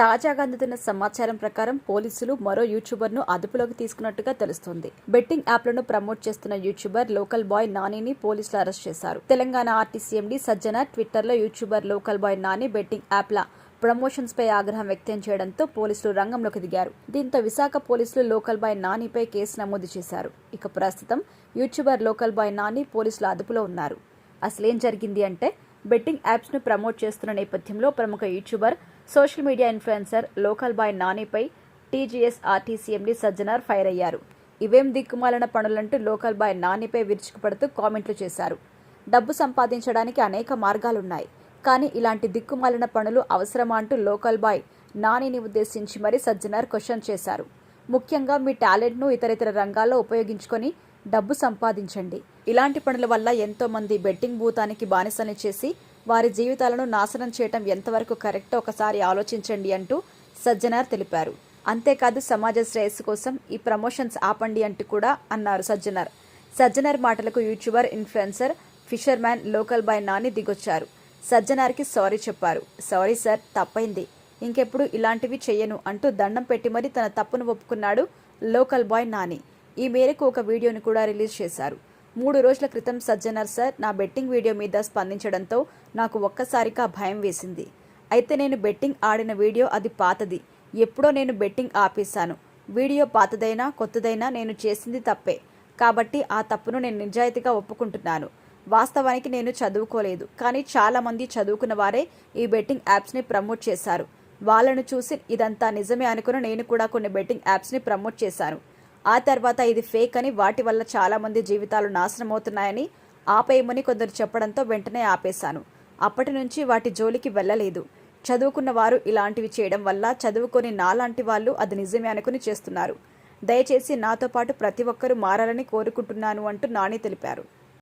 తాజాగా అందుతున్న సమాచారం ప్రకారం పోలీసులు మరో యూట్యూబర్ను అదుపులోకి తీసుకున్నట్టుగా తెలుస్తోంది. బెట్టింగ్ యాప్లను ప్రమోట్ చేస్తున్న యూట్యూబర్ లోకల్ బాయ్ నానిని పోలీసులు అరెస్ట్ చేశారు. తెలంగాణ ఆర్టీసీ ఎండీ సజ్జన ట్విట్టర్లో YouTuber local boy Nani betting యాప్ల ప్రమోషన్స్ పై ఆగ్రహం వ్యక్తం చేయడంతో పోలీసులు రంగంలోకి దిగారు. దీంతో విశాఖ పోలీసులు లోకల్ బాయ్ నానిపై కేసు నమోదు చేశారు. ఇక ప్రస్తుతం యూట్యూబర్ లోకల్ బాయ్ నాని పోలీసుల అదుపులో ఉన్నారు. అసలేం జరిగింది అంటే, బెట్టింగ్ యాప్స్ ను ప్రమోట్ చేస్తున్న నేపథ్యంలో ప్రముఖ YouTuber, social media influencer local boy నానిపై TGS RTC MD Sajjanar fire అయ్యారు. ఇవేం దిక్కుమాలిన పనులంటూ లోకల్ బాయ్ నానిపై విరుచుకుపడుతూ కామెంట్లు చేశారు. డబ్బు సంపాదించడానికి అనేక మార్గాలున్నాయి, కానీ ఇలాంటి దిక్కుమాలిన పనులు అవసరమా అంటూ లోకల్ బాయ్ నానిని ఉద్దేశించి మరీ సజ్జనార్ క్వశ్చన్ చేశారు. ముఖ్యంగా మీ టాలెంట్ను ఇతరితర రంగాల్లో ఉపయోగించుకొని డబ్బు సంపాదించండి. ఇలాంటి పనుల వల్ల ఎంతో మంది బెట్టింగ్ భూతానికి బానిసని చేసి వారి జీవితాలను నాశనం చేయటం ఎంతవరకు కరెక్టో ఒకసారి ఆలోచించండి అంటూ సజ్జనార్ తెలిపారు. అంతేకాదు సమాజ శ్రేయస్సు కోసం ఈ ప్రమోషన్స్ ఆపండి అంటూ కూడా అన్నారు సజ్జనార్. సజ్జనార్ మాటలకు YouTuber, influencer, fisherman local boy Nani దిగొచ్చారు. సజ్జనార్కి సారీ చెప్పారు. సారీ సార్, తప్పైంది, ఇంకెప్పుడు ఇలాంటివి చెయ్యను అంటూ దండం పెట్టి మరీ తన తప్పును ఒప్పుకున్నాడు లోకల్ బాయ్ నాని. ఈ మేరకు ఒక వీడియోను కూడా రిలీజ్ చేశారు. 3 రోజుల క్రితం సజ్జనార్ సార్ నా బెట్టింగ్ వీడియో మీద స్పందించడంతో నాకు ఒక్కసారిగా భయం వేసింది. అయితే నేను బెట్టింగ్ ఆడిన వీడియో అది పాతది, ఎప్పుడో నేను బెట్టింగ్ ఆపేశాను. వీడియో పాతదైనా కొత్తదైనా నేను చేసింది తప్పే, కాబట్టి ఆ తప్పును నేను నిజాయితీగా ఒప్పుకుంటున్నాను. వాస్తవానికి నేను చదువుకోలేదు, కానీ చాలామంది చదువుకున్న వారే ఈ బెట్టింగ్ యాప్స్ని ప్రమోట్ చేశారు. వాళ్ళను చూసి ఇదంతా నిజమే అనుకుని నేను కూడా కొన్ని బెట్టింగ్ యాప్స్ని ప్రమోట్ చేశాను. ఆ తర్వాత ఇది ఫేక్ అని, వాటి వల్ల చాలామంది జీవితాలు నాశనమవుతున్నాయని ఆపేయమని కొందరు చెప్పడంతో వెంటనే ఆపేశాను. అప్పటి నుంచి వాటి జోలికి వెళ్ళలేదు. చదువుకున్న వారు ఇలాంటివి చేయడం వల్ల చదువుకొని నాలాంటి వాళ్ళు అది నిజమే అనుకుని చేస్తున్నారు. దయచేసి నాతో పాటు ప్రతి ఒక్కరూ మారాలని కోరుకుంటున్నాను అంటూ నాని తెలిపారు.